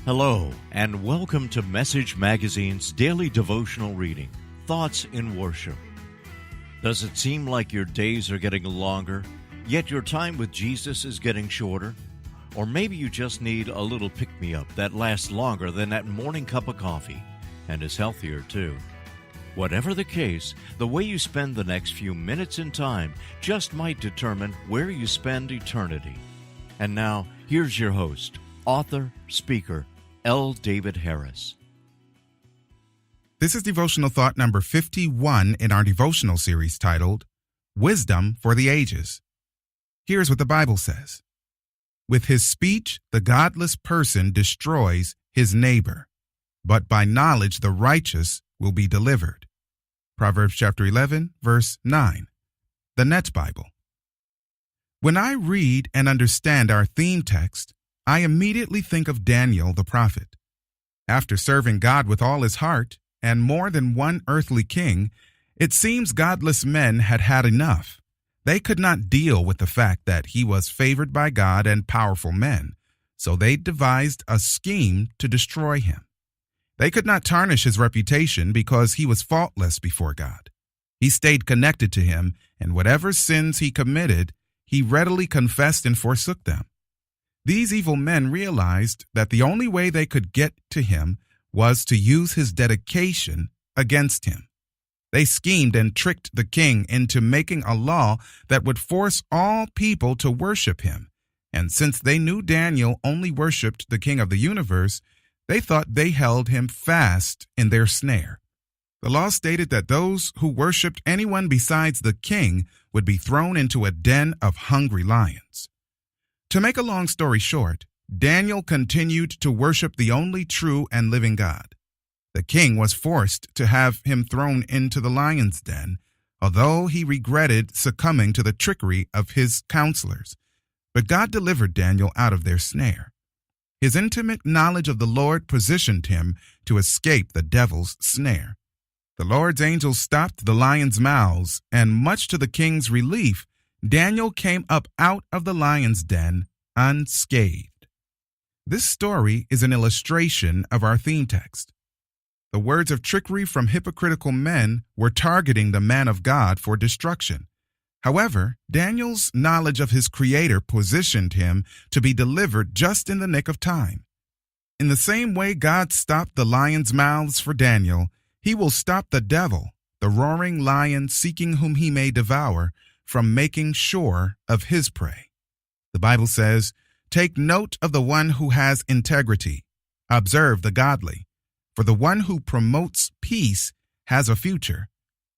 Hello, and welcome to Message Magazine's daily devotional reading, Thoughts in Worship. Does it seem like your days are getting longer, yet your time with Jesus is getting shorter? Or maybe you just need a little pick-me-up that lasts longer than that morning cup of coffee, and is healthier too. Whatever the case, the way you spend the next few minutes in time just might determine where you spend eternity. And now, here's your host, author, speaker, L. David Harris. This is devotional thought number 51 in our devotional series titled, Wisdom for the Ages. Here's what the Bible says. With his speech, the godless person destroys his neighbor, but by knowledge the righteous will be delivered. Proverbs chapter 11, verse 9. The Net Bible. When I read and understand our theme text, I immediately think of Daniel the prophet. After serving God with all his heart and more than one earthly king, it seems godless men had had enough. They could not deal with the fact that he was favored by God and powerful men, so they devised a scheme to destroy him. They could not tarnish his reputation because he was faultless before God. He stayed connected to him, and whatever sins he committed, he readily confessed and forsook them. These evil men realized that the only way they could get to him was to use his dedication against him. They schemed and tricked the king into making a law that would force all people to worship him. And since they knew Daniel only worshipped the King of the universe, they thought they held him fast in their snare. The law stated that those who worshipped anyone besides the king would be thrown into a den of hungry lions. To make a long story short, Daniel continued to worship the only true and living God. The king was forced to have him thrown into the lion's den, although he regretted succumbing to the trickery of his counselors. But God delivered Daniel out of their snare. His intimate knowledge of the Lord positioned him to escape the devil's snare. The Lord's angels stopped the lions' mouths, and much to the king's relief, Daniel came up out of the lion's den unscathed. This story is an illustration of our theme text. The words of trickery from hypocritical men were targeting the man of God for destruction. However, Daniel's knowledge of his Creator positioned him to be delivered just in the nick of time. In the same way God stopped the lions' mouths for Daniel, he will stop the devil, the roaring lion seeking whom he may devour, from making sure of his prey. The Bible says, "Take note of the one who has integrity. Observe the godly. For the one who promotes peace has a future.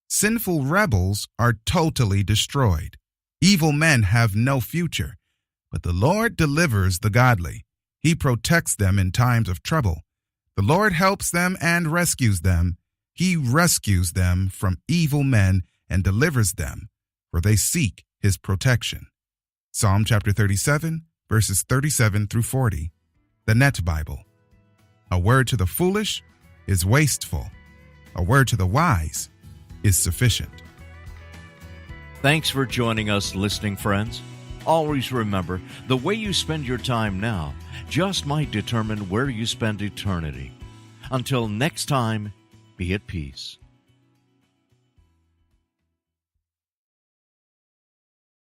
Sinful rebels are totally destroyed. Evil men have no future. But the Lord delivers the godly. He protects them in times of trouble. The Lord helps them and rescues them. He rescues them from evil men and delivers them, for they seek his protection." Psalm chapter 37, verses 37 through 40. The Net Bible. A word to the foolish is wasteful. A word to the wise is sufficient. Thanks for joining us, listening friends. Always remember, the way you spend your time now just might determine where you spend eternity. Until next time, be at peace.